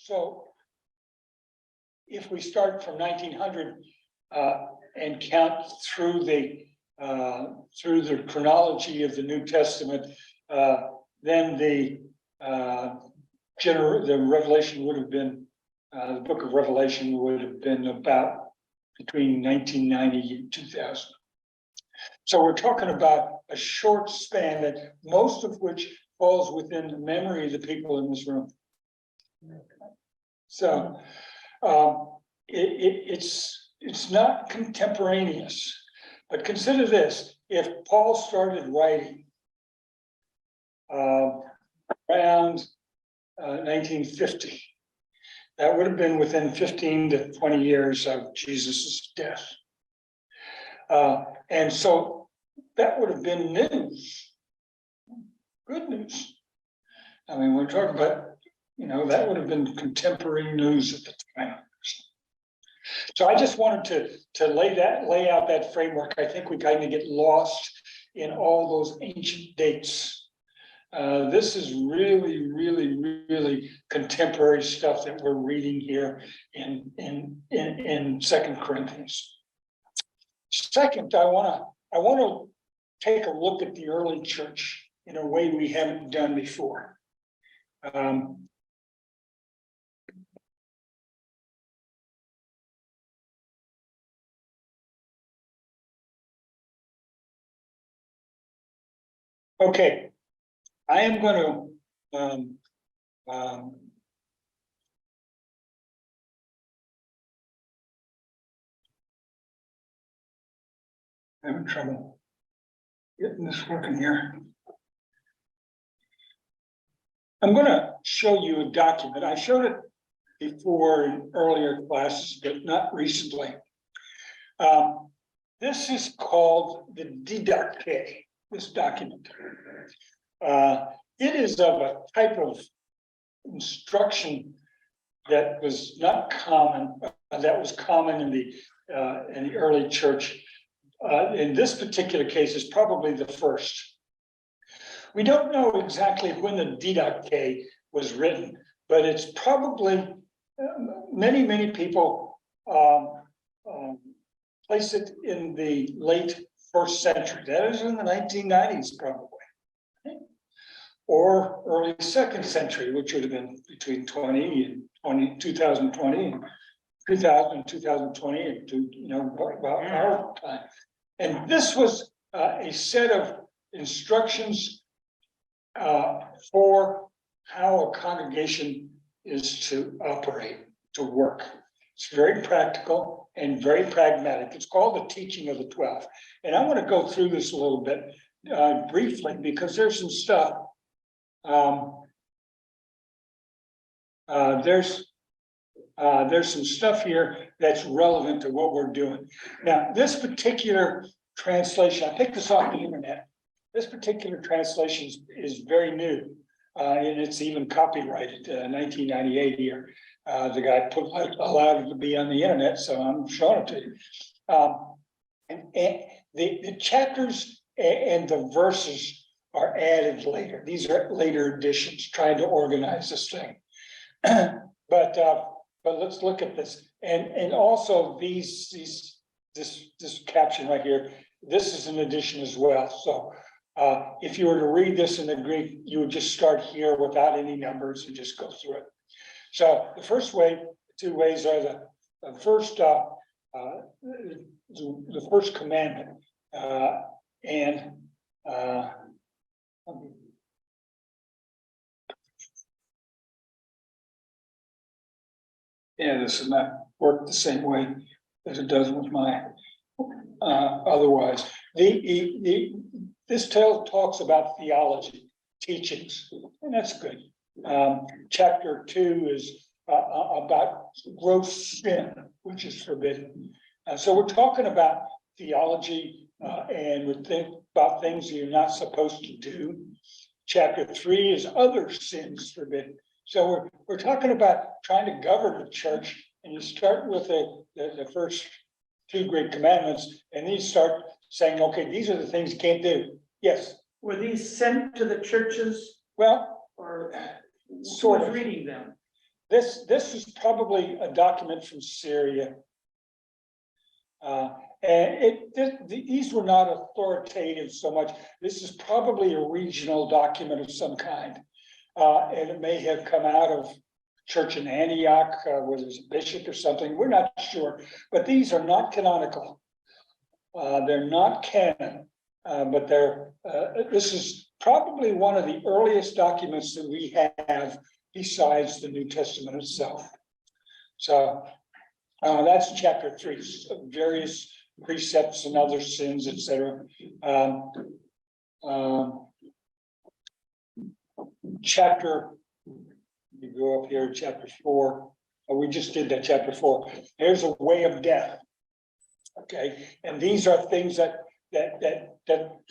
So if we start from 1900 and count through the chronology of the New Testament, then the Revelation would have been the book of Revelation would have been about between 1990 and 2000. So we're talking about a short span that most of which falls within the memory of the people in this room. So it's not contemporaneous, but consider this: if Paul started writing around 1950, that would have been within 15 to 20 years of Jesus's death. And so that would have been news, good news. I mean, we're talking about, that would have been contemporary news at the time. So I just wanted to lay out that framework. I think we kind of get lost in all those ancient dates. This is really, really, really contemporary stuff that we're reading here in 2 Corinthians. Second, I want to take a look at the early church in a way we haven't done before. Okay, I am going to having trouble getting this working here. I'm going to show you a document. I showed it before in earlier classes, but not recently. This is called the Didache, this document. It is of a type of instruction that was not common, that was common in the early church. In this particular case, is probably the first. We don't know exactly when the Didache was written, but it's probably many people place it in the late first century. That is in the 1990s, probably, or early second century, which would have been between 2020 and 2020, and about our time. And this was a set of instructions for how a congregation is to operate, to work. It's very practical and very pragmatic. It's called the Teaching of the 12. And I want to go through this a little bit briefly, because there's some stuff. There's some stuff here that's relevant to what we're doing. Now, this particular translation, I picked this off the internet. This particular translation is very new, and it's even copyrighted, 1998 here. The guy allowed it to be on the internet, so I'm showing it to you. And the chapters and the verses are added later. These are later additions, trying to organize this thing. But let's look at this, and also this caption right here. This is an addition as well. So if you were to read this in the Greek, you would just start here without any numbers and just go through it. So the first way, two ways are the first commandment, and this is not work the same way as it does with my otherwise. This talks about theology, teachings, and that's good. Chapter 2 is about gross sin, which is forbidden. So we're talking about theology, and we think about things you're not supposed to do. Chapter 3 is other sins forbidden. So we're talking about trying to govern the church, and you start with the first two great commandments, and then you start saying, okay, these are the things you can't do. Yes. Were these sent to the churches? Well, Or sort of reading them? This is probably a document from Syria. And these were not authoritative so much. This is probably a regional document of some kind. And it may have come out of church in Antioch, where there's a bishop or something. We're not sure, but these are not canonical. They're not canon, but this is probably one of the earliest documents that we have besides the New Testament itself. So that's chapter 3, various precepts and other sins, etc. Chapter, you go up here, chapter 4. We just did that, chapter 4. There's a way of death. Okay, and these are things that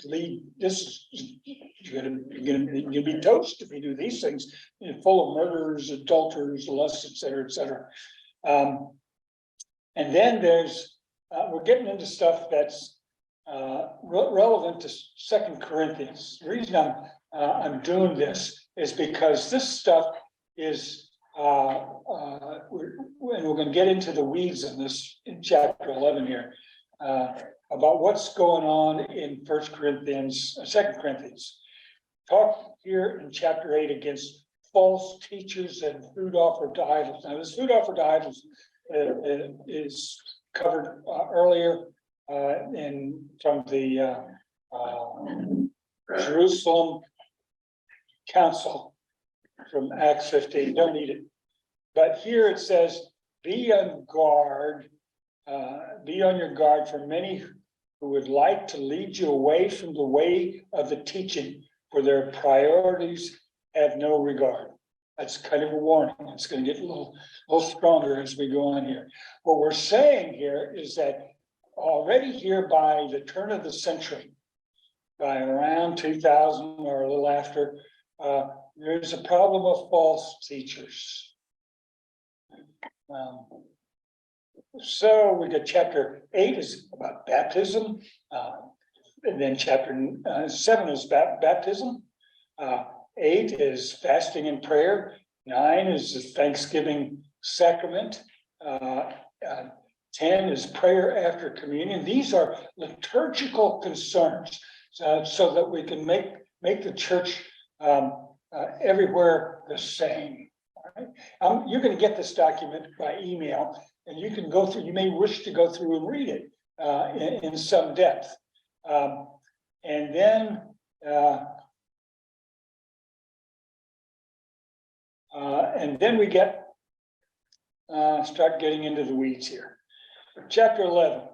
lead. This you're gonna be toast if you do these things. You're full of murderers, adulterers, lusts, etc., etc. And then there's we're getting into stuff that's relevant to 2 Corinthians. The reason I'm doing this is because this stuff is we're going to get into the weeds in this in chapter 11 here about what's going on in 1 Corinthians, 2 Corinthians. Talk here in chapter 8 against false teachers and food offered to idols. Now, this food offered to idols is covered earlier from the Jerusalem Council from Acts 15. Don't need it, but here it says, "Be on guard, be on your guard for many who would like to lead you away from the way of the teaching, for their priorities have no regard." That's kind of a warning. It's going to get a little stronger as we go on here. What we're saying here is that already here by the turn of the century, by around 2000 or a little after, there's a problem of false teachers. So we got chapter 8 is about baptism, and then chapter 7 is baptism. 8 is fasting and prayer. 9 is the Thanksgiving sacrament. 10 is prayer after communion. These are liturgical concerns, so that we can make the church everywhere the same. All right? You're going to get this document by email, and you can go through. You may wish to go through and read it in some depth, and then. And then we start getting into the weeds here. Chapter 11,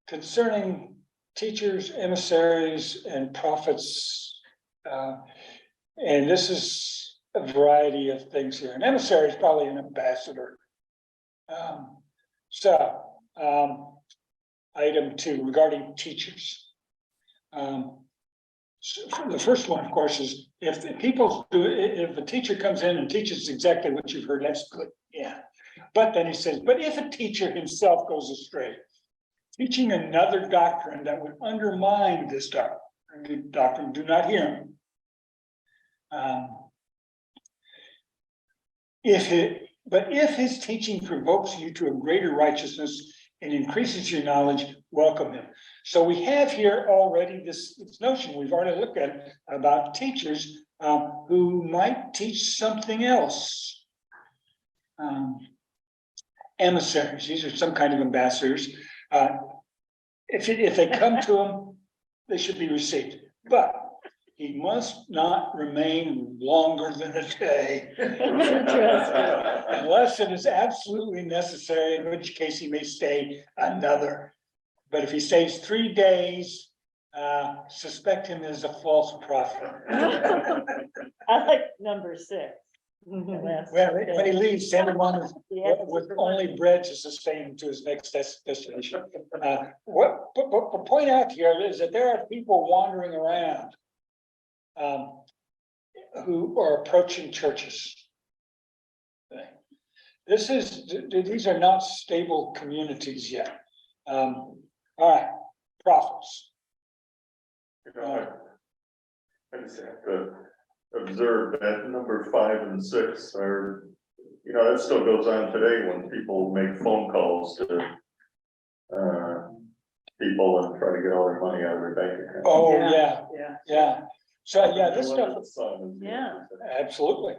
concerning teachers, emissaries, and prophets. And this is a variety of things here. An emissary is probably an ambassador. Item 2, regarding teachers. The first one, of course, is if a teacher comes in and teaches exactly what you've heard, that's good. Yeah. But then he says, but if a teacher himself goes astray, teaching another doctrine that would undermine this doctrine, do not hear him. If his teaching provokes you to a greater righteousness and increases your knowledge, welcome him. So we have here already this notion we've already looked at about teachers who might teach something else. Emissaries, these are some kind of ambassadors. If they come to him, they should be received. But he must not remain longer than a day, unless it is absolutely necessary, in which case he may stay another. But if he stays 3 days, suspect him as a false prophet. I like number 6. Well, when he leaves, send him on with only bread to sustain him to his next destination. What point out here is that there are people wandering around who are approaching churches. These are not stable communities yet. All right, prophets. I just have to observe that number 5 and 6 are that still goes on today when people make phone calls to people and try to get all their money out of their bank account. Oh, Yeah. yeah. So, yeah, this stuff, Yeah. absolutely.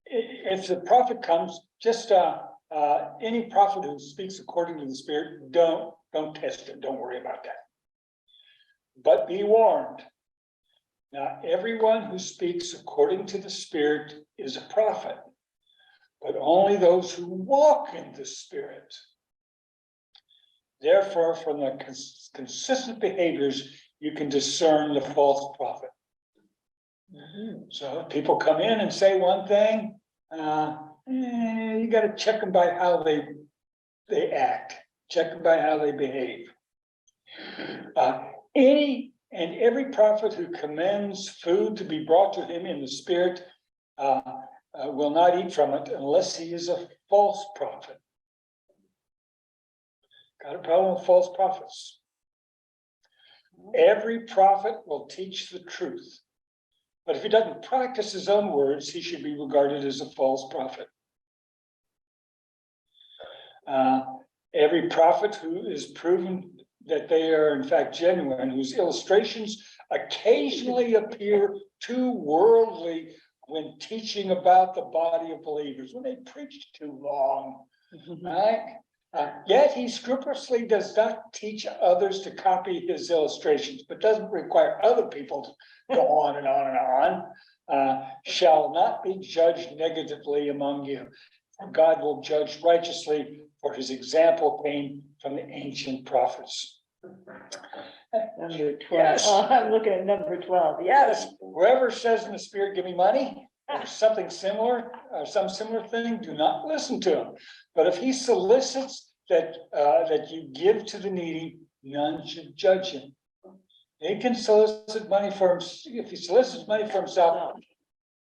If the prophet comes, just, any prophet who speaks according to the Spirit, don't test it, don't worry about that. But be warned, not everyone who speaks according to the Spirit is a prophet, but only those who walk in the Spirit. Therefore, from the consistent behaviors, you can discern the false prophet. So if people come in and say one thing, you got to check them by how they act, check them by how they behave. Any and every prophet who commends food to be brought to him in the Spirit will not eat from it unless he is a false prophet. Got a problem with false prophets. Every prophet will teach the truth, but if he doesn't practice his own words, he should be regarded as a false prophet. Every prophet who is proven that they are in fact genuine, whose illustrations occasionally appear too worldly when teaching about the body of believers, when they preach too long, right? Yet he scrupulously does not teach others to copy his illustrations, but doesn't require other people to go on and on and on, shall not be judged negatively among you. God will judge righteously, for his example came from the ancient prophets. Number 12. Yes. Oh, I'm looking at number 12. Yes. Whoever says in the Spirit, give me money, or something similar, or some similar thing, do not listen to him. But if he solicits that you give to the needy, none should judge him. He can solicit money for him if he solicits money for himself.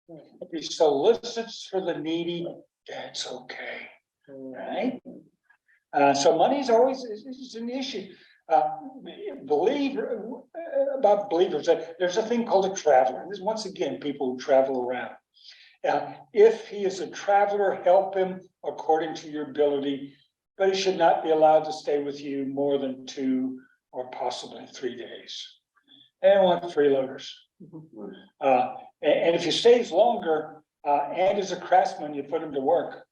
If he solicits for the needy, that's okay, right? So money is always is an issue. Believe about believers. There's a thing called a traveler. This is once again people who travel around. If he is a traveler, help him according to your ability, but he should not be allowed to stay with you more than 2 or possibly 3 days. And want freeloaders. And if he stays longer and is a craftsman, you put him to work.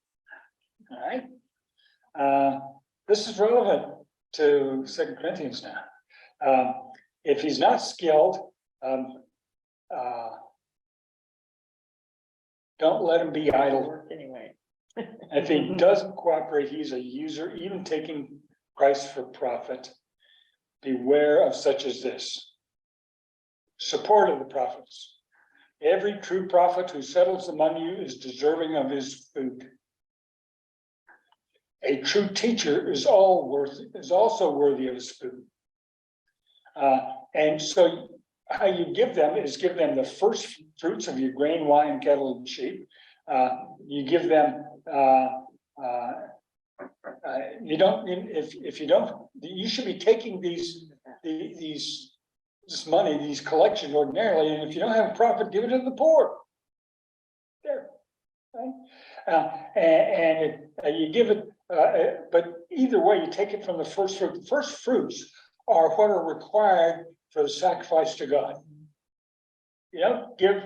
All right. This is relevant to 2 Corinthians now. If he's not skilled, don't let him be idle. Anyway. If he doesn't cooperate, he's a user, even taking Christ for profit. Beware of such as this. Support of the prophets. Every true prophet who settles among you is deserving of his food. A true teacher is also worthy of his food. And so how you give them is give them the first fruits of your grain, wine, cattle, and sheep. You give them, you don't, if you don't, you should be taking this money, these collections ordinarily, and if you don't have a profit, give it to the poor. There, right? You give it, but either way, you take it from the first fruit. The first fruits are what are required for the sacrifice to God. You don't give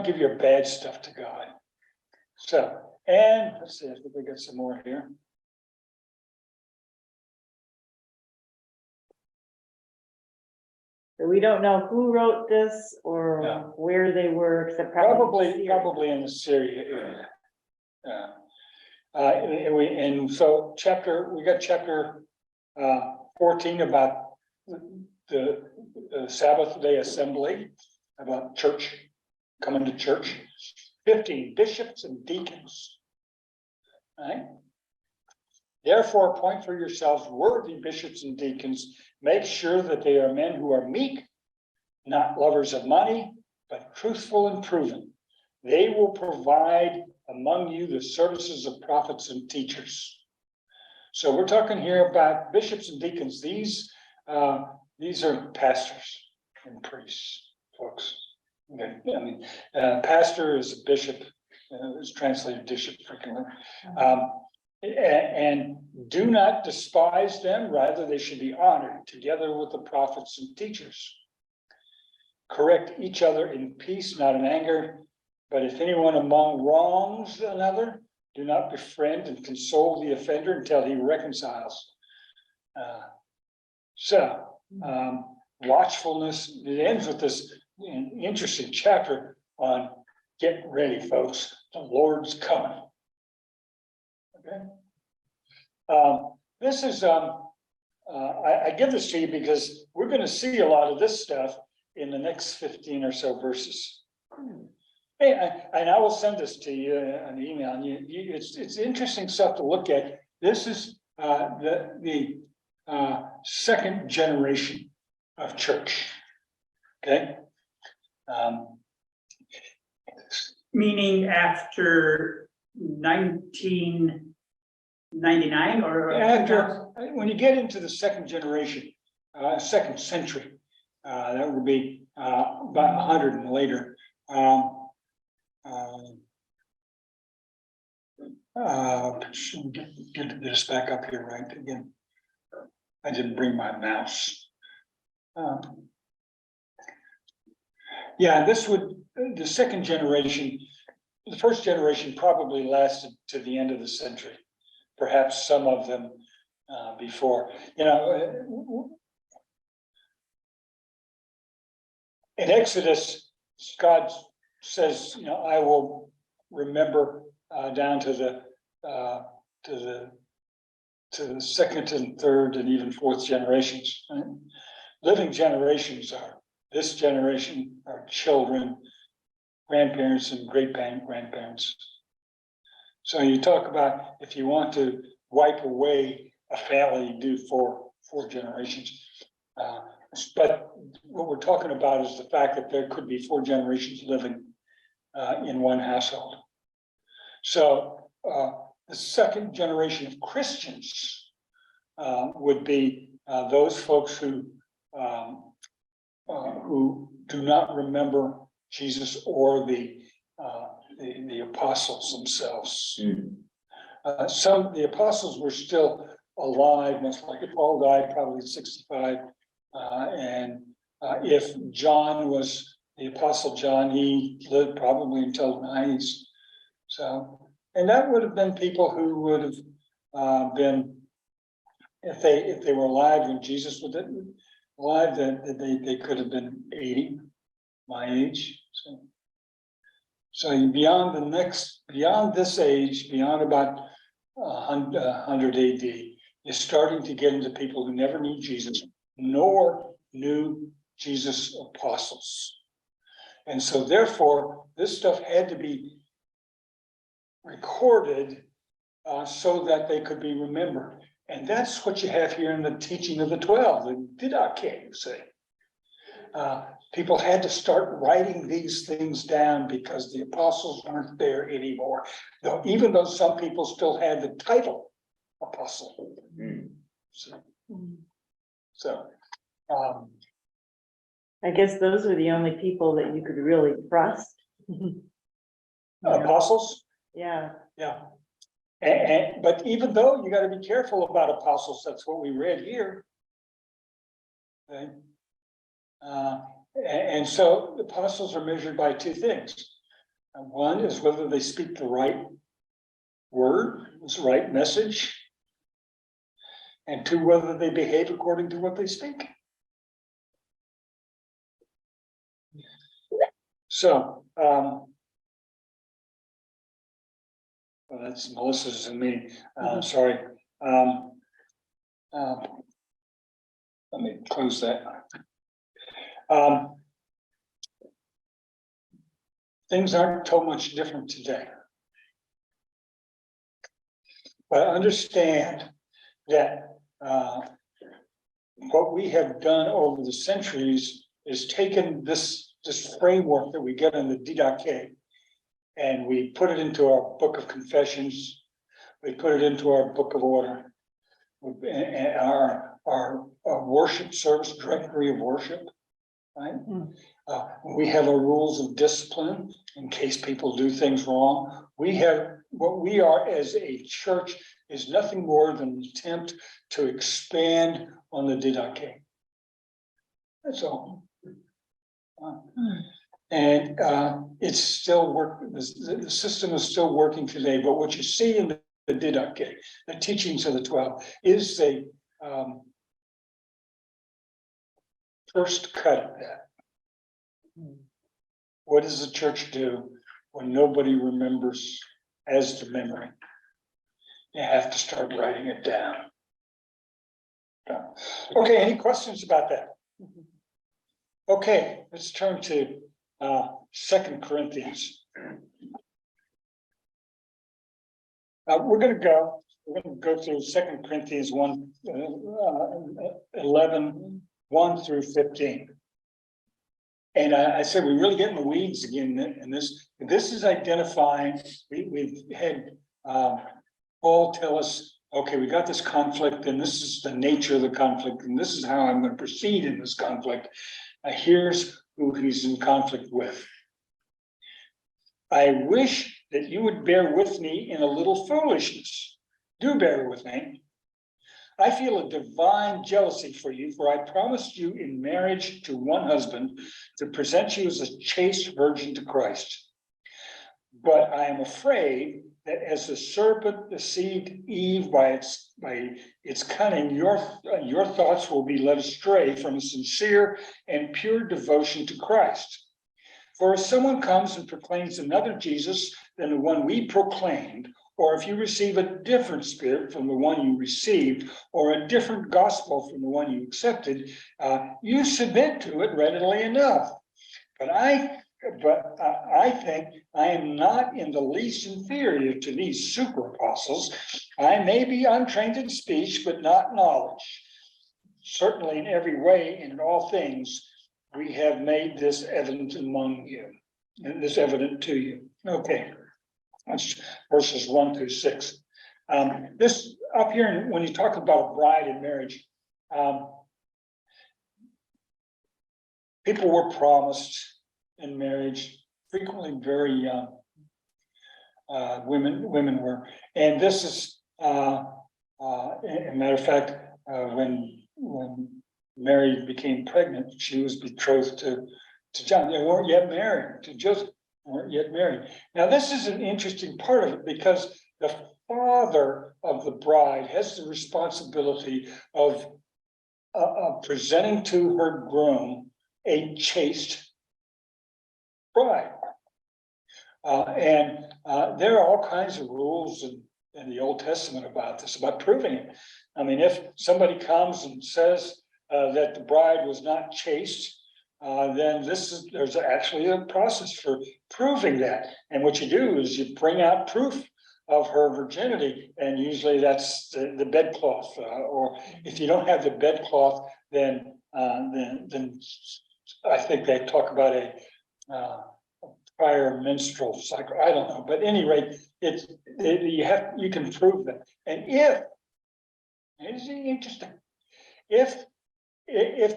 give your bad stuff to God. So, and let's see, I think we got some more here. So we don't know who wrote this or No. where they were, except Probably Syria. in the Syria area. And so we got chapter 14 about the Sabbath day assembly, about church, coming to church. 15, bishops and deacons. Right? Therefore, appoint for yourselves worthy bishops and deacons. Make sure that they are men who are meek, not lovers of money, but truthful and proven. They will provide among you the services of prophets and teachers. So we're talking here about bishops and deacons. These are pastors and priests, folks. Okay, I mean, pastor is a bishop, is translated bishop frequently. And do not despise them, rather they should be honored together with the prophets and teachers. Correct each other in peace, not in anger. But if anyone among wrongs another, do not befriend and console the offender until he reconciles. Watchfulness, it ends with this interesting chapter on get ready, folks, the Lord's coming. Okay. This is, I give this to you because we're going to see a lot of this stuff in the next 15 or so verses. Hey, and I will send this to you an email. And it's interesting stuff to look at. This is the second generation of church. Okay. Meaning after 1999 or After, when you get into the second generation, second century, that would be about 100 and later. Get this back up here, right? Again, I didn't bring my mouse. Yeah, this would, the second generation, the first generation probably lasted to the end of the century, perhaps some of them before. You know, in Exodus, God says, you know, I will remember down to the second and third and even fourth generations. Right? Living generations are this generation, our children, grandparents, and great-grandparents. So you talk about if you want to wipe away a family, you do four generations. But what we're talking about is the fact that there could be 4 generations living in one household. So the second generation of Christians would be those folks who do not remember Jesus or the apostles themselves. Some of the apostles were still alive, most likely Paul died probably at 65. And if John was the apostle John, he lived probably until the 90s. So, and that would have been people who would have been, if they were alive when Jesus was alive, then they could have been 80, my age. So beyond this age, beyond about 100 AD, you're starting to get into people who never knew Jesus, nor knew Jesus' apostles. And so therefore, this stuff had to be recorded so that they could be remembered. And that's what you have here in the teaching of the 12, the Didache, you say. People had to start writing these things down because the apostles weren't there anymore. Though, even though some people still had the title apostle. So I guess those were the only people that you could really trust. apostles, Yeah. yeah. But even though you got to be careful about apostles, that's what we read here. Okay. And so the apostles are measured by 2 things. One is whether they speak the right word, the right message, and 2, whether they behave according to what they speak. So, well, that's Melissa's and me. Sorry. Let me close that. Things aren't so much different today. But understand that what we have done over the centuries is taken this framework that we get in the Didache, and we put it into our book of confessions, we put it into our book of order, and our worship service, directory of worship, right? We have our rules of discipline in case people do things wrong. We have, what we are as a church is nothing more than an attempt to expand on the didache. That's all. And it's still working, the system is still working today, but what you see in the didache, the teachings of the 12, is a first cut at that. What does the church do when nobody remembers as the memory? You have to start writing it down. Okay, any questions about that? Okay, let's turn to 2 Corinthians. We're going to go through 2 Corinthians 11, 1 through 15. And I said, we really get in the weeds again in this. This is identifying, we've had Paul tell us, okay, we got this conflict, and this is the nature of the conflict, and this is how I'm going to proceed in this conflict. Here's who he's in conflict with. I wish that you would bear with me in a little foolishness. Do bear with me. I feel a divine jealousy for you, for I promised you in marriage to one husband to present you as a chaste virgin to Christ. But I am afraid that as the serpent deceived Eve by its cunning, your thoughts will be led astray from a sincere and pure devotion to Christ. For if someone comes and proclaims another Jesus than the one we proclaimed, or if you receive a different spirit from the one you received, or a different gospel from the one you accepted, you submit to it readily enough. But I think I am not in the least inferior to these super apostles. I may be untrained in speech, but not knowledge. Certainly in every way and in all things, we have made this evident among you, and this evident to you. Okay, that's verses 1 through 6. This up here, when you talk about a bride in marriage, people were promised in marriage, frequently very young. Women were, and this is, a matter of fact, when Mary became pregnant, she was betrothed to John. They weren't yet married to Joseph. Weren't yet married. Now, this is an interesting part of it because the father of the bride has the responsibility of presenting to her groom a chaste bride. And there are all kinds of rules in the Old Testament about this, about proving it. I mean, if somebody comes and says that the bride was not chaste, then there's actually a process for proving that. And what you do is you bring out proof of her virginity, and usually that's the bedcloth. Or if you don't have the bedcloth, then I think they talk about a prior menstrual cycle. I don't know, but at any rate, you can prove that. And it's interesting, if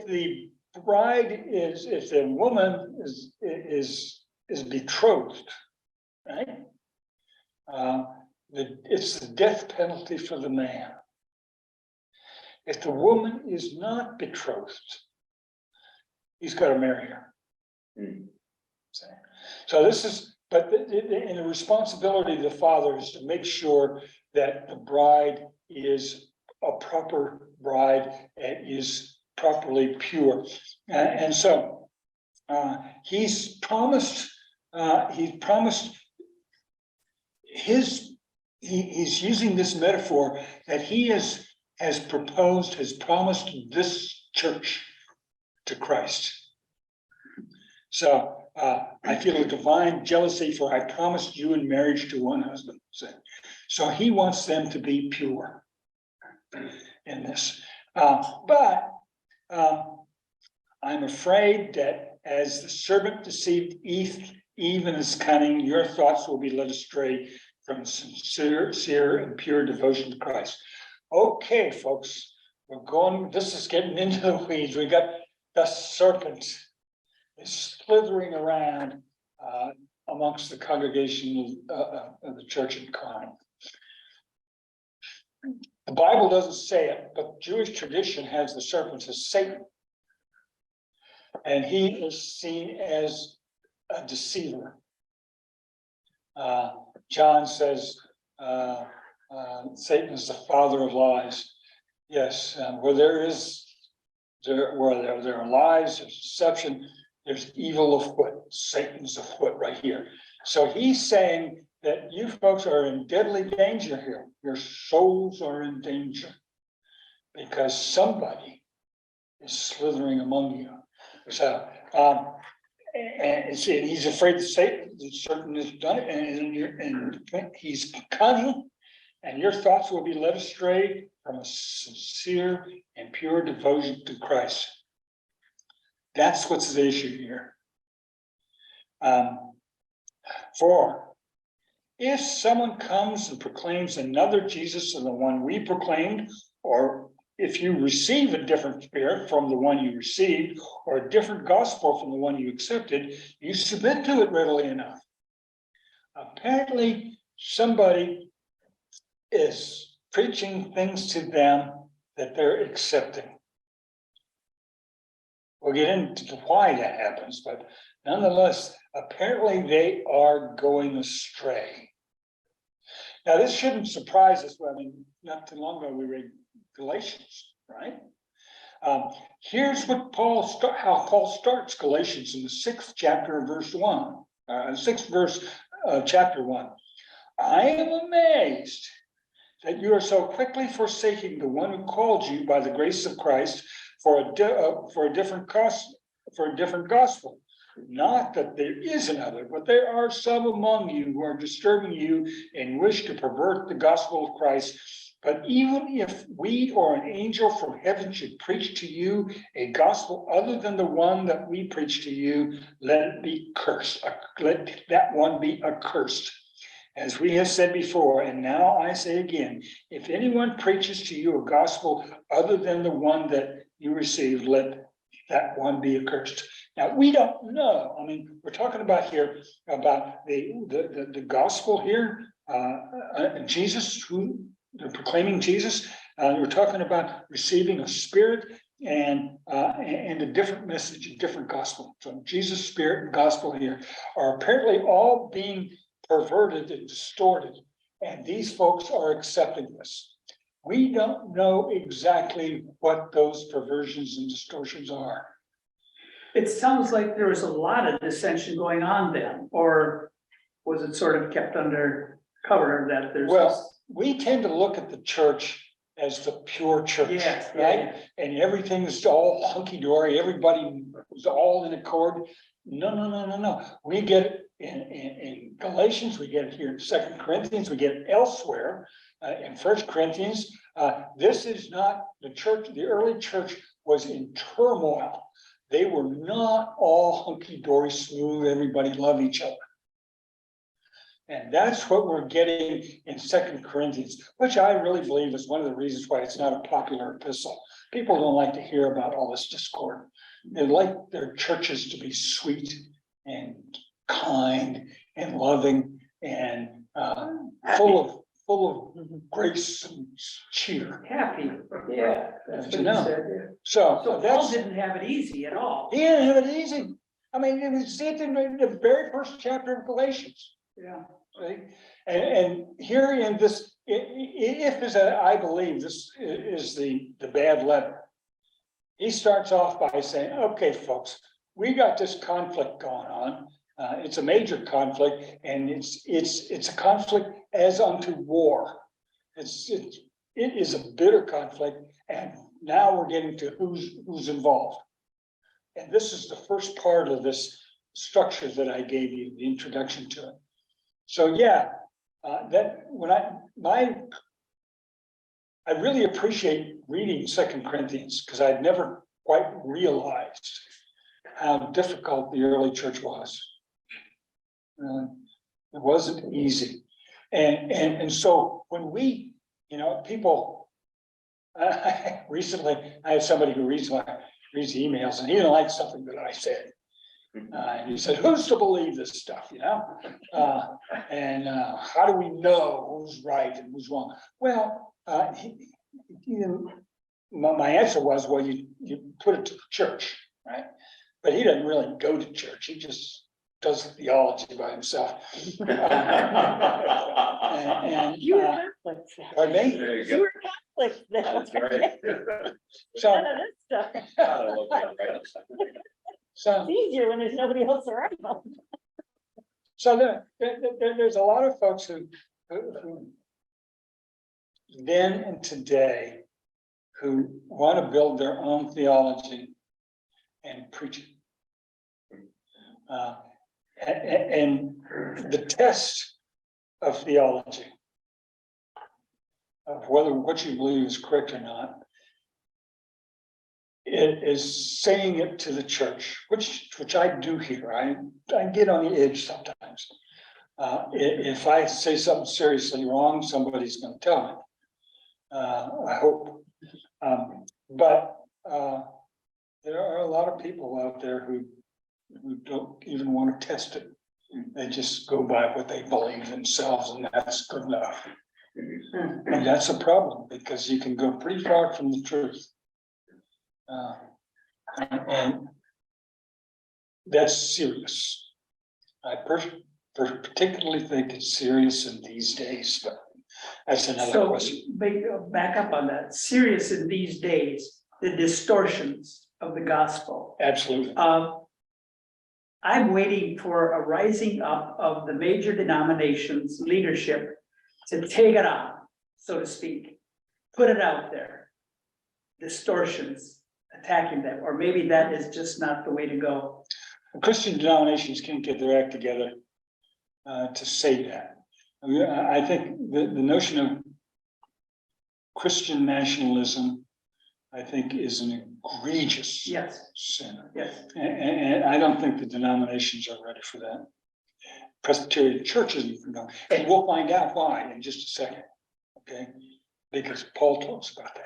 the bride if the woman is betrothed, right? It's the death penalty for the man. If the woman is not betrothed, he's got to marry her. So this is, but the responsibility of the father is to make sure that the bride is a proper bride and is properly pure. And so he's promised he's using this metaphor that he has promised this church to Christ. So I feel a divine jealousy, for I promised you in marriage to one husband. So he wants them to be pure in this. But I'm afraid that as the serpent deceived Eve in his cunning, your thoughts will be led astray from sincere and pure devotion to Christ. Okay, folks, this is getting into the weeds. We got the serpent. is slithering around amongst the congregation of the church in Corinth. The Bible doesn't say it, but Jewish tradition has the serpent as Satan. And he is seen as a deceiver. John says Satan is the father of lies. Yes, where there are lies, there's deception, there's evil afoot. Satan's afoot right here. So he's saying that you folks are in deadly danger here. Your souls are in danger because somebody is slithering among you. So, and he's afraid to say that certain has done it, and he's cunning, and your thoughts will be led astray from a sincere and pure devotion to Christ. That's what's the issue here. For if someone comes and proclaims another Jesus than the one we proclaimed, or if you receive a different spirit from the one you received, or a different gospel from the one you accepted, you submit to it readily enough. Apparently, somebody is preaching things to them that they're accepting. We'll get into why that happens, but nonetheless, apparently they are going astray. Now, this shouldn't surprise us. I mean, not too long ago we read Galatians, right? Here's what how Paul starts Galatians in the 6th chapter, verse 1. 6th verse of chapter 1. I am amazed that you are so quickly forsaking the one who called you by the grace of Christ for a different gospel. Not that there is another, but there are some among you who are disturbing you and wish to pervert the gospel of Christ. But even if we or an angel from heaven should preach to you a gospel other than the one that we preach to you, let it be cursed. Let that one be accursed. As we have said before, and now I say again, if anyone preaches to you a gospel other than the one that you received, let that one be accursed. Now, we don't know. I mean, we're talking about here about the gospel here, Jesus, who they're proclaiming Jesus. We're talking about receiving a spirit and a different message, a different gospel. So Jesus' spirit and gospel here are apparently all being perverted and distorted, and these folks are accepting this. We don't know exactly what those perversions and distortions are. it sounds like there was a lot of dissension going on then, or was it sort of kept under cover that there's? Well, we tend to look at the church as the pure church, Yes, right? And everything's all hunky-dory, everybody was all in accord. No. We get it in Galatians, we get it here in 2 Corinthians, we get it elsewhere in 1 Corinthians. This is not the church. The early church was in turmoil. They were not all hunky-dory, smooth, everybody loved each other. And that's what we're getting in 2 Corinthians, which I really believe is one of the reasons why it's not a popular epistle. People don't like to hear about all this discord. They like their churches to be sweet and kind and loving and full of grace and cheer. Happy, yeah, that's what You he know. said, yeah. So So Paul that's, didn't have it easy at all. he didn't have it easy. I mean, it was it in the very first chapter of Galatians. Yeah. Right? And here in this, I believe this is the bad letter. He starts off by saying, okay, folks, we got this conflict going on. It's a major conflict, and it's a conflict as unto war. It is a bitter conflict, and now we're getting to who's involved. And this is the first part of this structure that I gave you, the introduction to it. So yeah, that when I really appreciate reading 2 Corinthians because I'd never quite realized how difficult the early church was. It wasn't easy, and so when we, people. Recently, I had somebody who reads the emails, and he didn't like something that I said. And he said, who's to believe this stuff, you know? And how do we know who's right and who's wrong? Well, my answer was, well, you put it to the church, right? But he doesn't really go to church. He just does theology by himself. And You were Catholics. pardon me? There you You go. were Catholics then. That's right. So, None of this stuff. so, It's easier when there's nobody else around. so there's a lot of folks who then and today who want to build their own theology and preach it. And the test of theology, of whether what you believe is correct or not, it is saying it to the church, which I do here. I get on the edge sometimes. If I say something seriously wrong, somebody's going to tell me. I hope. But there are a lot of people out there who don't even want to test it. They just go by what they believe themselves, and that's good enough. And that's a problem, because you can go pretty far from the truth. And that's serious. I particularly think it's serious in these days, but that's another So, question. back up on that, serious in these days, the distortions of the gospel. Absolutely. I'm waiting for a rising up of the major denominations leadership to take it on, so to speak, put it out there. Distortions, attacking them, or maybe that is just not the way to go. Christian denominations can't get their act together to say that. I think the notion of Christian nationalism, I think, is an egregious Yes, sin. yes. And I don't think the denominations are ready for that. Presbyterian Church isn't even know, and we'll find out why in just a second, okay? Because Paul told us about that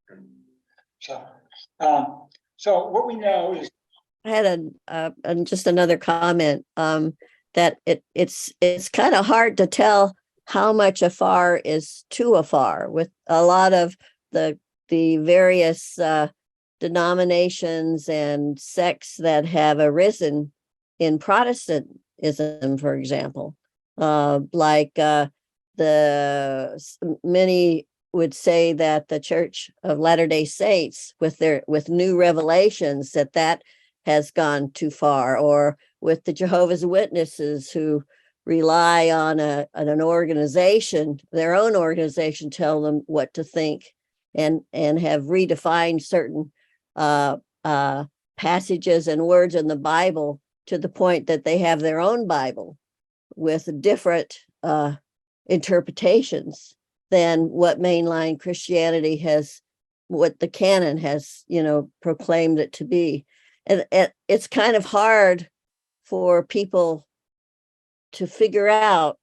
here. So what we know is I had just another comment, that it's kind of hard to tell how much afar is too afar with a lot of the various denominations and sects that have arisen in Protestantism, for example. Many would say that the Church of Latter-day Saints, with new revelations, that has gone too far, or with the Jehovah's Witnesses, who rely on an organization, their own organization, tell them what to think, and have redefined certain passages and words in the Bible to the point that they have their own Bible with different interpretations than what mainline Christianity has, what the canon has, proclaimed it to be. And it's kind of hard for people to figure out,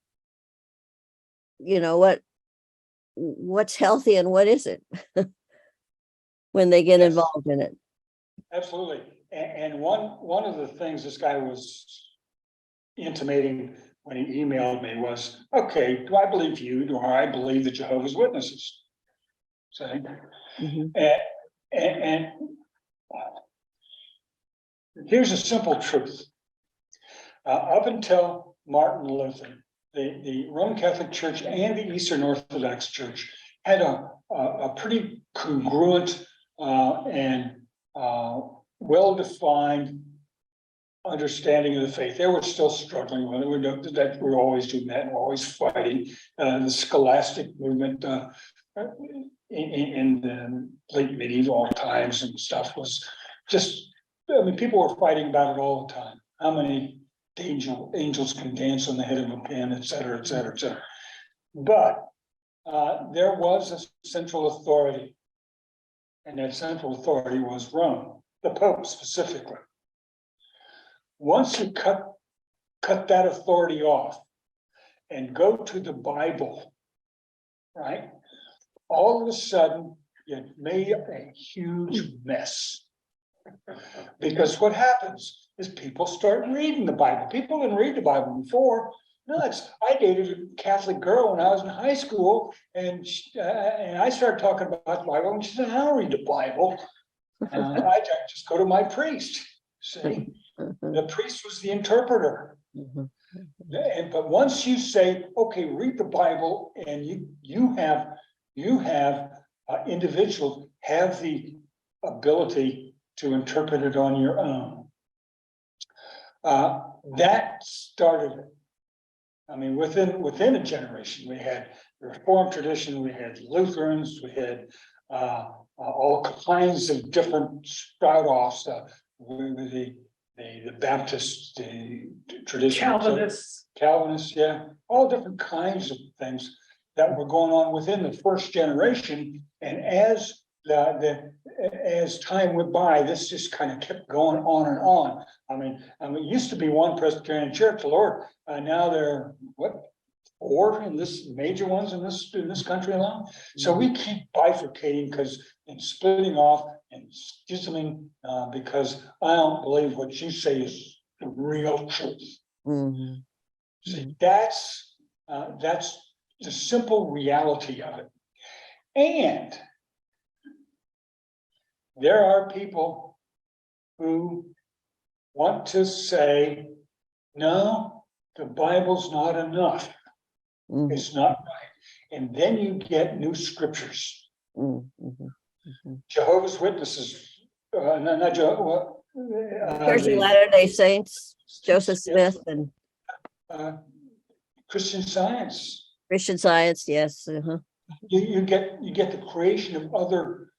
what's healthy and what isn't when they get Yes. involved in it. absolutely. And one of the things this guy was intimating when he emailed me was, okay, do I believe you, or I believe the Jehovah's Witnesses? Saying, Mhm. and here's a simple truth. Up until Martin Luther, the Roman Catholic Church and the Eastern Orthodox Church had a pretty congruent and well-defined understanding of the faith. They were still struggling with it. We're always doing that. We're always fighting. The scholastic movement in the late medieval times and stuff was just, people were fighting about it all the time. How many angels can dance on the head of a pin, et cetera, et cetera, et cetera. But there was a central authority, and that central authority was Rome, the Pope specifically. Once you cut that authority off and go to the Bible, right? All of a sudden, you made a huge mess. Because what happens is people start reading the Bible. People didn't read the Bible before. No, I dated a Catholic girl when I was in high school, and I started talking about the Bible, and she said, "I don't read the Bible. I just go to my priest." See, the priest was the interpreter. Mhm. But once you say, "Okay, read the Bible," and you have individuals have the ability to interpret it on your own. That started it. I mean, within a generation, we had the Reformed tradition, we had Lutherans, we had all kinds of different sprout offs, the Baptist, the tradition. Calvinists, yeah, all different kinds of things that were going on within the first generation. And as as time went by, this just kind of kept going on and on. I mean, it used to be one Presbyterian church, Lord, now there are what, 4 in this major ones in this country alone. So we keep bifurcating and splitting off and schisming because I don't believe what you say is the real truth. Mhm. See, that's the simple reality of it. And there are people who want to say, no, the Bible's not enough. Mhm. It's not right. And then you get new scriptures. Mhm. Mhm. Jehovah's Witnesses, not Jehovah. Church of Latter-day Saints, Joseph Smith and Christian Science. Christian Science, yes. You get the creation of other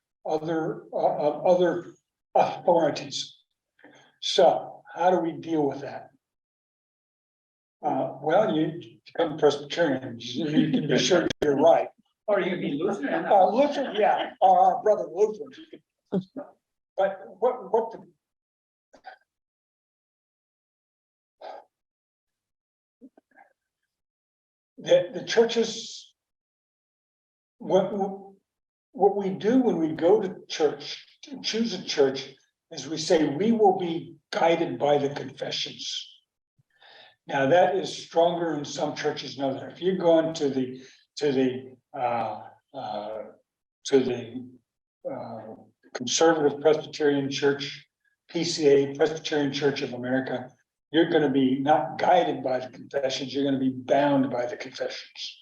authorities. So how do we deal with that? Well, you become Presbyterian. You can be sure you're right. Or you be Lutheran. Lutheran, yeah, our brother Lutheran. But what the churches, what we do when we go to church, to choose a church, is we say we will be guided by the confessions. Now that is stronger in some churches than others. If you're going to the Conservative Presbyterian Church, PCA, Presbyterian Church of America, you're going to be not guided by the confessions, you're going to be bound by the confessions.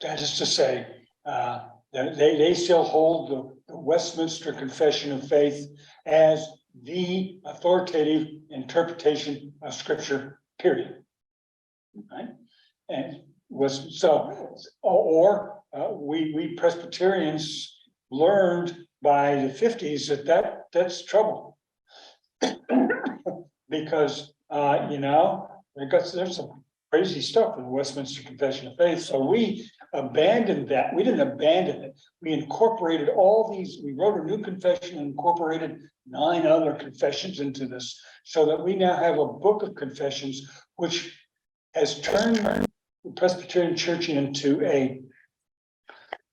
That is to say, they still hold the Westminster Confession of Faith as the authoritative interpretation of Scripture, period. Right? And was so, or we Presbyterians learned by the 50s that's trouble. Because there's some crazy stuff in the Westminster Confession of Faith. So we abandoned that. We didn't abandon it. We incorporated all these, we wrote a new confession and incorporated 9 other confessions into this, so that we now have a book of confessions, which has turned the Presbyterian Church into a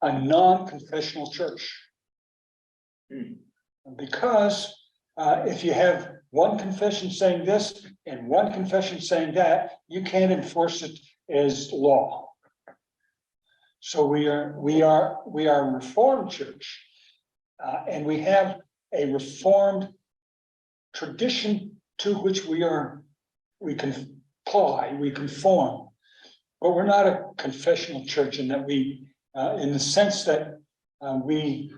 non-confessional church. Because if you have one confession saying this and one confession saying that, you can't enforce it as law. So we are a Reformed church, and we have a Reformed tradition to which we comply, we conform, but we're not a confessional church in that in the sense that we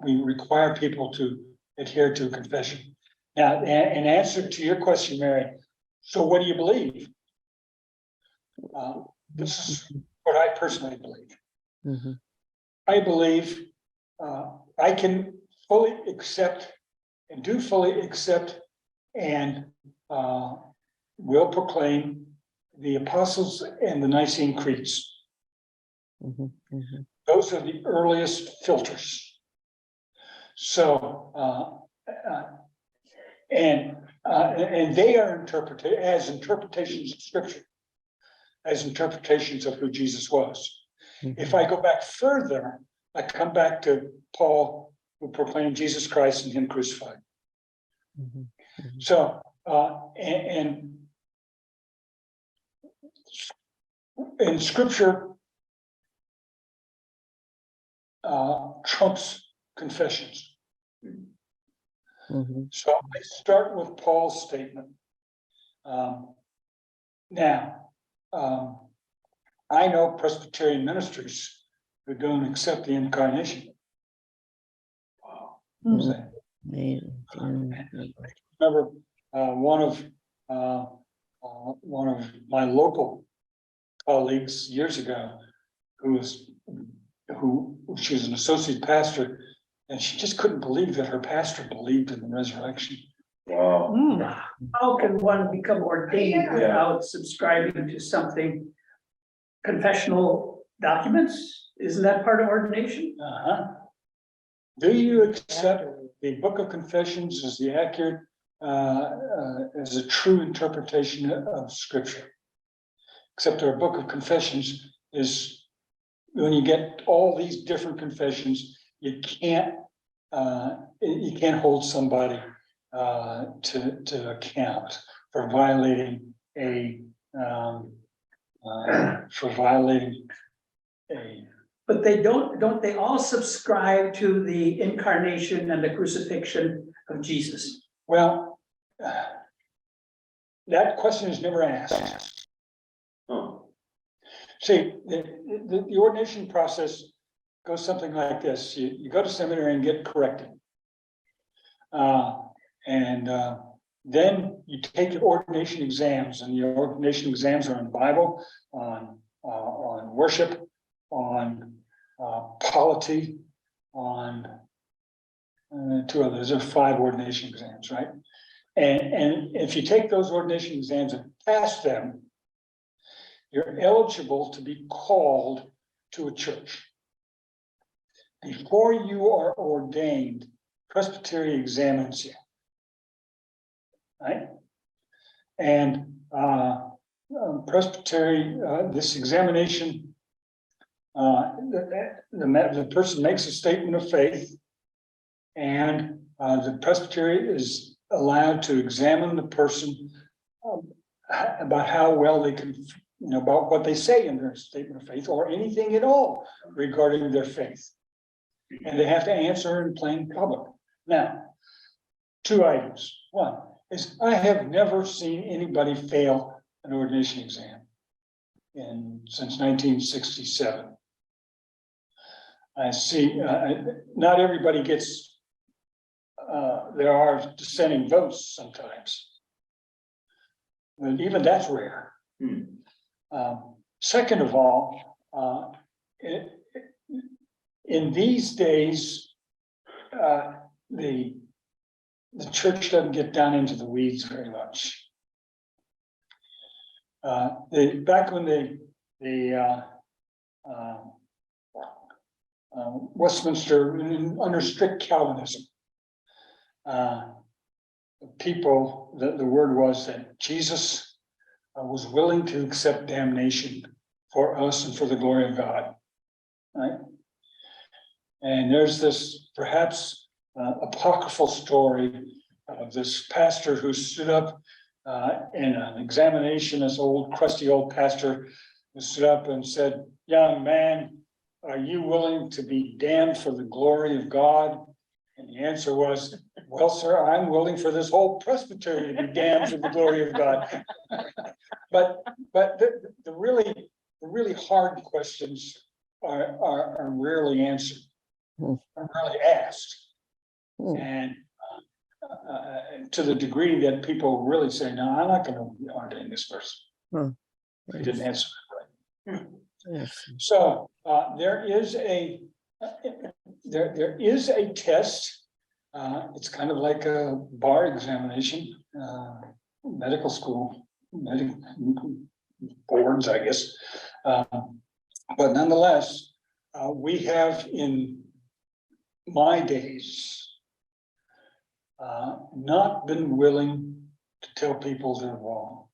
require people to adhere to a confession. Now, in answer to your question, Mary, so what do you believe? This is what I personally believe. Mm-hmm. I believe I can fully accept and do fully accept and will proclaim the Apostles and the Nicene Creeds. Mm-hmm. Mm-hmm. Those are the earliest filters. So, and they are interpreted as interpretations of Scripture, as interpretations of who Jesus was. Mm-hmm. If I go back further, I come back to Paul who proclaim Jesus Christ and him crucified. Mhm. So, and in scripture, trumps confessions. Mhm. So I start with Paul's statement. Now, I know Presbyterian ministers who don't accept the incarnation. Wow. Mhm. Amazing. Remember, one of my local colleagues years ago, who she was an associate pastor, and she just couldn't believe that her pastor believed in the resurrection. Wow. How can one become ordained without subscribing to something? Confessional documents, isn't that part of ordination? Do you accept the Book of Confessions as the accurate, as a true interpretation of Scripture? Except our Book of Confessions is, when you get all these different confessions, you can't hold somebody to account for violating a But they don't they all subscribe to the incarnation and the crucifixion of Jesus? well, that question is never asked. Oh, See, the ordination process goes something like this. You go to seminary and get corrected. Then you take your ordination exams, and your ordination exams are on Bible, on worship, on polity, on two others. There are 5 ordination exams, right? And if you take those ordination exams and pass them, you're eligible to be called to a church. Before you are ordained, Presbyterian examines you. Right? And Presbyterian, this examination, the person makes a statement of faith, and the Presbyterian is allowed to examine the person about how well they can, about what they say in their statement of faith, or anything at all regarding their faith. And they have to answer in plain public. Now, 2 items. One is, I have never seen anybody fail an ordination exam since 1967. I see, not everybody gets, there are dissenting votes sometimes. But even that's rare. Second of all, in these days, the church doesn't get down into the weeds very much. Back when the Westminster, under strict Calvinism, people, the word was that Jesus was willing to accept damnation for us and for the glory of God, right? And there's this perhaps apocryphal story of this pastor who stood up in an examination, this crusty old pastor who stood up and said, "Young man, are you willing to be damned for the glory of God?" And the answer was, "Well, sir, I'm willing for this whole presbytery to be damned for the glory of God." But the really hard questions are rarely answered, are rarely asked. And to the degree that people really say, "No, I'm not going to ordain this person." They didn't answer that right. Yes. So there is a test. It's kind of like a bar examination, medical school, boards, I guess. But nonetheless, we have in my days not been willing to tell people they're wrong.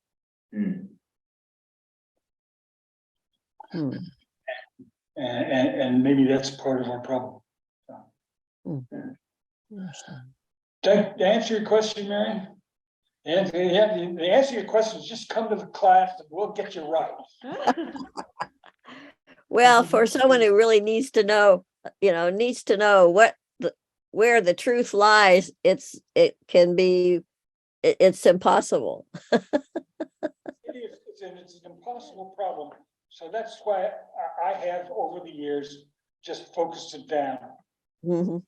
And maybe that's part of our problem. To answer your question, Marion? And the answer to your question is just come to the class and we'll get you right. Well, for someone who really needs to know what where the truth lies, it's impossible. It's an impossible problem. So that's why I have over the years just focused it down. Mhm.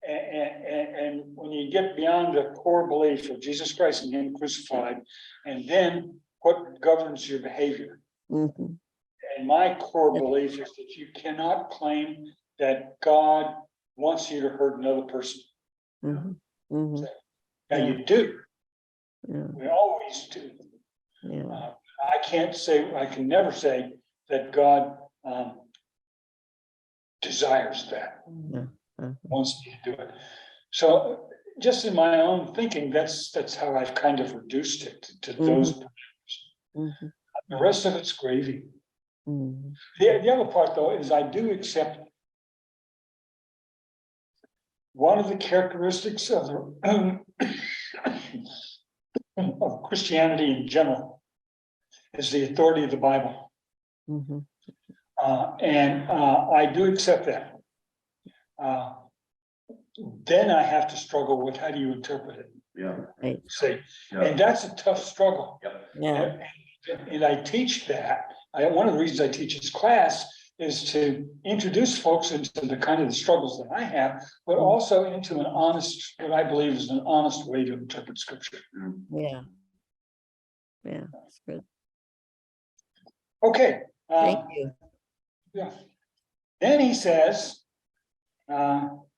And when you get beyond the core belief of Jesus Christ and Him crucified, and then what governs your behavior. Mhm. And my core belief is that you cannot claim that God wants you to hurt another person. Mhm. Mhm. Now Yeah. you do. Yeah. We always do. Yeah. I can never say that God desires that, Yeah. wants me to do it. So just in my own thinking, that's how I've kind of reduced it to those. Mhm. The rest of it's gravy. Mhm. The other part though is I do accept one of the characteristics of of Christianity in general is the authority of the Bible. Mhm. And I do accept that. Then I have to struggle with how do you interpret it? Yeah. Right. See, Yeah. and that's a tough struggle. Yeah. And I teach that. One of the reasons I teach this class is to introduce folks into the kind of the struggles that I have, but also into an honest, what I believe is an honest way to interpret scripture. Yeah. Yeah. That's good. Okay. Thank you. Yeah. Then he says that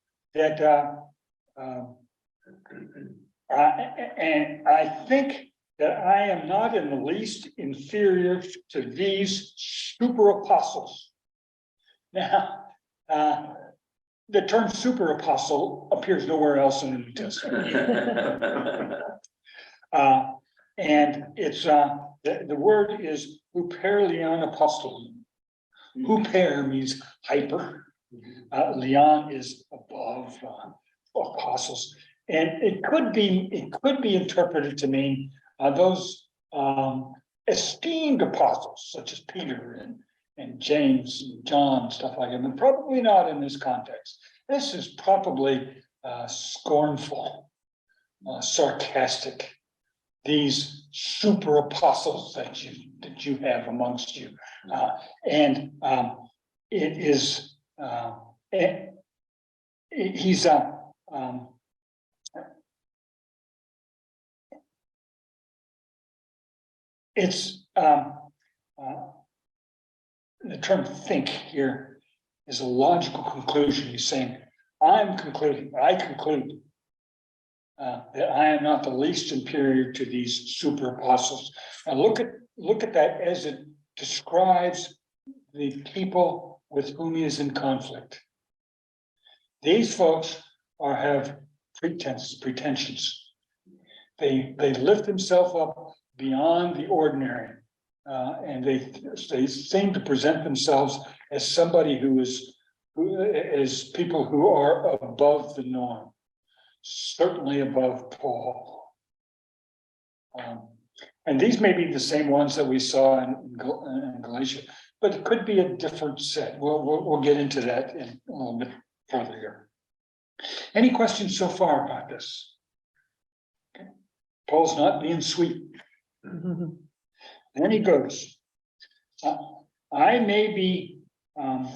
and I think that I am not in the least inferior to these super apostles. Now, the term super apostle appears nowhere else in the New Testament. And it's the word is huperleon apostle. Huper means hyper. Leon is above apostles, and it could be interpreted to mean those esteemed apostles, such as Peter and James and John, stuff like that, but probably not in this context. This is probably scornful, sarcastic. These super apostles that you have amongst you, and it is he's it's the term think here is a logical conclusion. He's saying, I conclude that I am not the least inferior to these super apostles. And look at that as it describes the people with whom he is in conflict. These folks have pretensions. They lift themselves up beyond the ordinary, and they seem to present themselves as somebody who is people who are above the norm, certainly above Paul. And these may be the same ones that we saw in Galatia, but it could be a different set. We'll get into that in a little bit further here. Any questions so far about this? Okay. Paul's not being sweet. Then he goes, I may be, and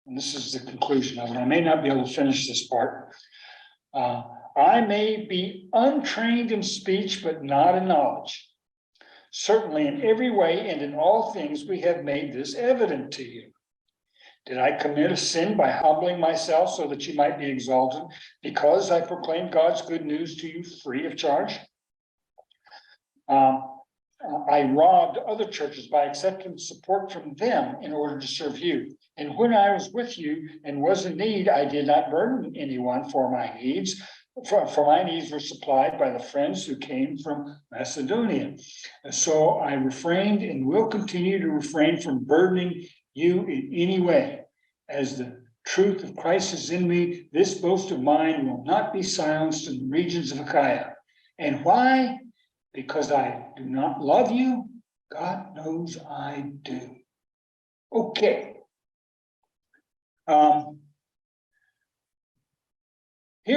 this is the conclusion of it, I may not be able to finish this part. I may be untrained in speech, but not in knowledge. Certainly in every way and in all things we have made this evident to you. Did I commit a sin by humbling myself so that you might be exalted because I proclaimed God's good news to you free of charge? I robbed other churches by accepting support from them in order to serve you. And when I was with you and was in need, I did not burden anyone for my needs. For my needs were supplied by the friends who came from Macedonia. And so I refrained and will continue to refrain from burdening you in any way, as the truth of Christ is in me, this boast of mine will not be silenced in the regions of Achaia. And why? Because I do not love you? God knows I do. Okay. These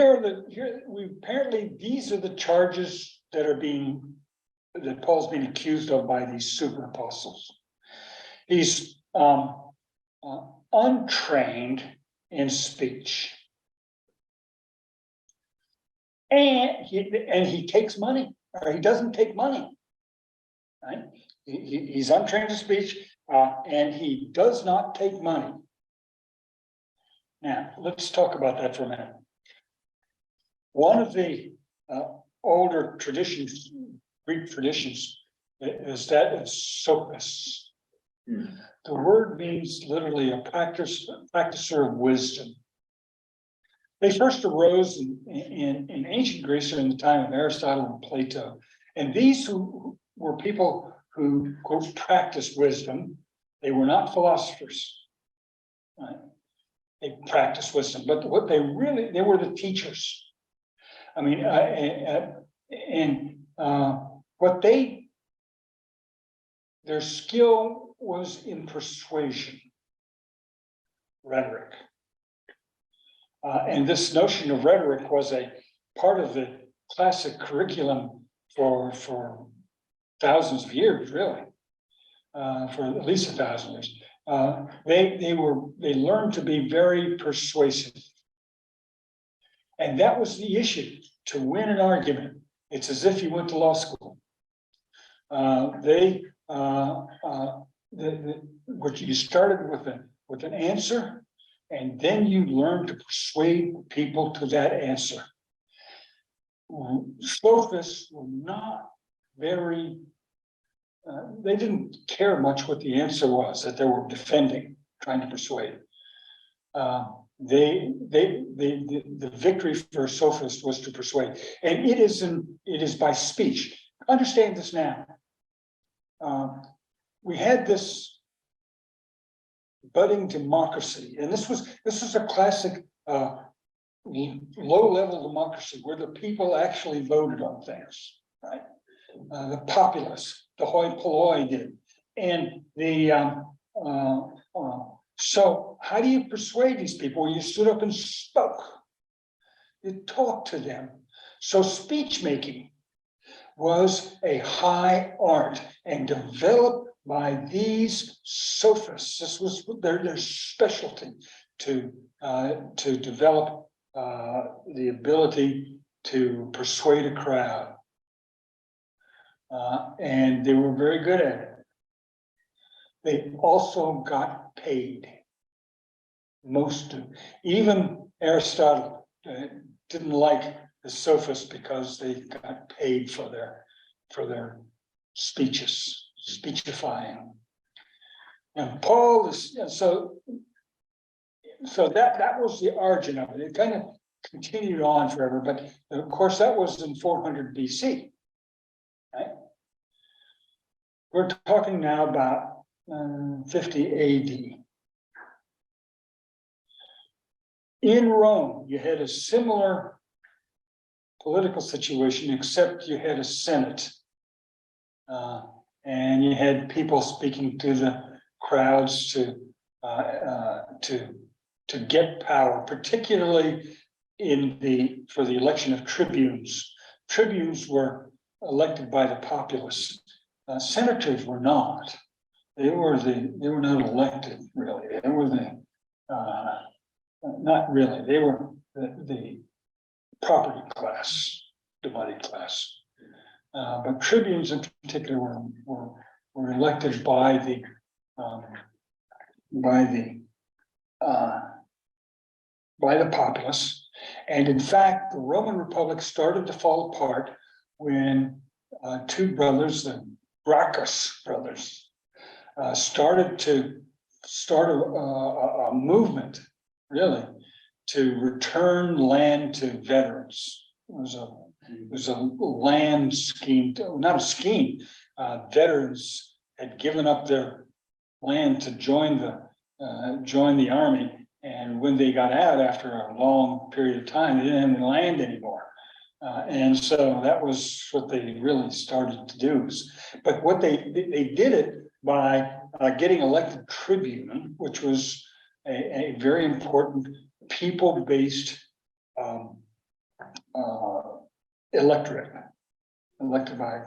are the charges that Paul's being accused of by these super apostles. He's untrained in speech. And he takes money, or he doesn't take money. Right? He's untrained in speech, and he does not take money. Now, let's talk about that for a minute. One of the older traditions, Greek traditions, is that of sophist. The word means literally a practicer of wisdom. They first arose in ancient Greece during the time of Aristotle and Plato. And these who were people who, quote, practiced wisdom. They were not philosophers. Right? They practiced wisdom, but what they were the teachers. I mean, their skill was in persuasion, rhetoric. And this notion of rhetoric was a part of the classic curriculum for thousands of years, really, for at least 1,000 years. They learned to be very persuasive. And that was the issue. To win an argument, it's as if you went to law school. What you started with an answer, and then you learn to persuade people to that answer. Sophists were not very. They didn't care much what the answer was that they were defending, trying to persuade. The victory for a sophist was to persuade, and it is by speech. Understand this now. We had this budding democracy, and this was a classic low-level democracy where the people actually voted on things, right? The populace, the hoi polloi did, and so how do you persuade these people? You stood up and spoke. You talked to them. So speech making was a high art and developed by these sophists. This was their specialty to develop the ability to persuade a crowd. And they were very good at it. They also got paid. Even Aristotle didn't like the sophists because they got paid for their speeches, speechifying. And Paul is so that was the origin of it. It kind of continued on forever, but of course that was in 400 BC. Right? We're talking now about 50 AD. In Rome, you had a similar political situation, except you had a Senate. And you had people speaking to the crowds to get power, particularly for the election of tribunes. Tribunes were elected by the populace. Senators were not. They were not elected, really. They were not really. They were the property class, the money class. But tribunes in particular were elected by the populace. And in fact, the Roman Republic started to fall apart when two brothers, the Gracchus brothers, started a movement, really, to return land to veterans. It was a land scheme, not a scheme. Veterans had given up their land to join the army, And when they got out after a long period of time, they didn't have any land anymore. And so that was what they really started to do. But what they did it by getting elected tribune, which was a very important people-based electorate, elected by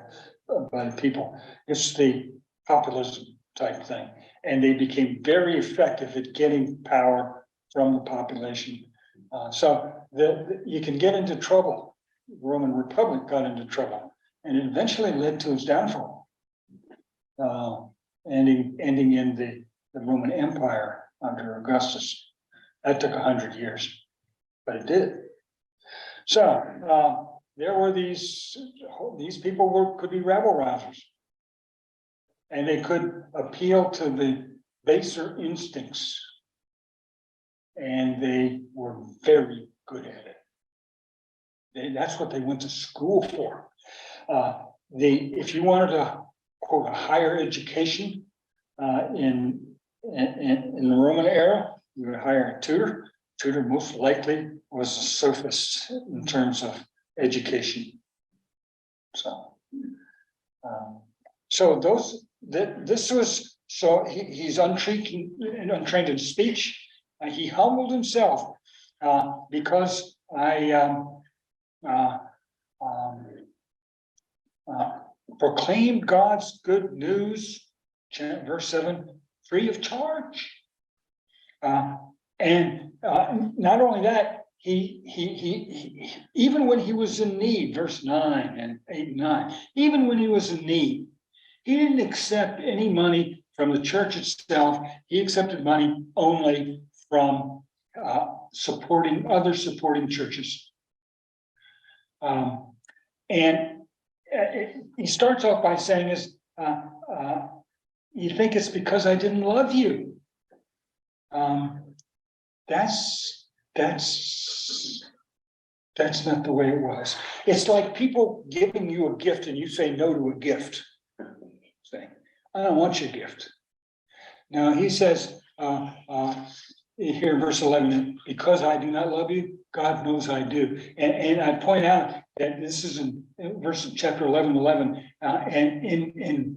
the people. It's the populism type thing. And they became very effective at getting power from the population. So you can get into trouble. The Roman Republic got into trouble, and it eventually led to its downfall, ending in the Roman Empire under Augustus. That took 100 years, but it did. So there were these people could be rabble rousers, and they could appeal to the baser instincts, and they were very good at it. That's what they went to school for. If you wanted to quote a higher education in the Roman era, you would hire a tutor. Tutor most likely was a sophist in terms of education. He's untrained in speech. He humbled himself because I proclaimed God's good news, verse 7, free of charge. And not only that, he even when he was in need, verse 9 and 8 and 9, even when he was in need, he didn't accept any money from the church itself. He accepted money only from supporting churches. And he starts off by saying is, you think it's because I didn't love you. That's not the way it was. It's like people giving you a gift and you say no to a gift. Saying, I don't want your gift. Now he says here in verse 11, because I do not love you, God knows I do. And I point out that this is in chapter 11, and in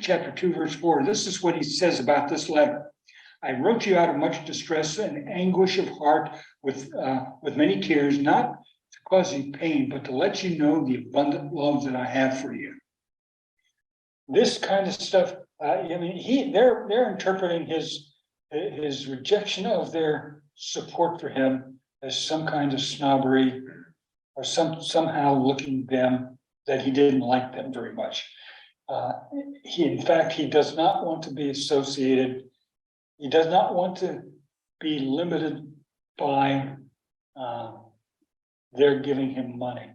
chapter 2, verse 4, this is what he says about this letter. I wrote you out of much distress and anguish of heart with many tears, not to cause you pain, but to let you know the abundant love that I have for you. This kind of stuff, they're interpreting his rejection of their support for him as some kind of snobbery, or somehow looking them that he didn't like them very much. In fact, he does not want to be associated. He does not want to be limited by their giving him money.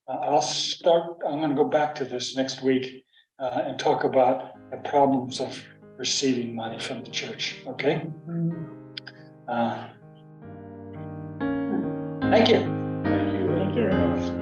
I'm going to go back to this next week and talk about the problems of receiving money from the church. Okay? Thank you. Thank you. Thank you.